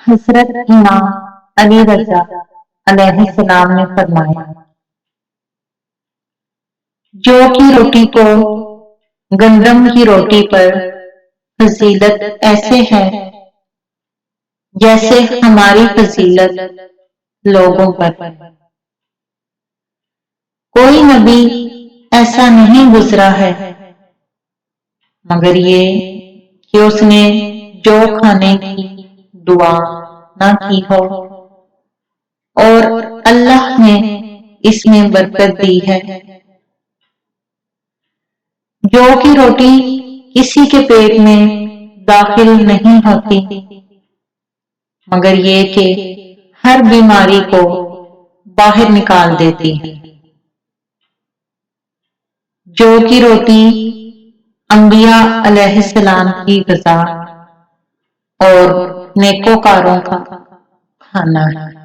حضرت امام علی رضا علیہ السلام نے فرمایا، جو کی روٹی کو گندم کی روٹی پر فضیلت ایسے ہے جیسے ہماری فضیلت لوگوں پر۔ کوئی نبی ایسا نہیں گزرا ہے مگر یہ کہ اس نے جو کھانے کی دعا نہ کی ہو اور اللہ نے اس میں برکت دی ہے۔ جو کی روٹی کسی کے پیٹ میں داخل نہیں ہوتی مگر یہ کہ ہر بیماری کو باہر نکال دیتی ہے۔ جو کی روٹی انبیاء علیہ السلام کی غذا اور نیکوکاروں کا کھانا ہے۔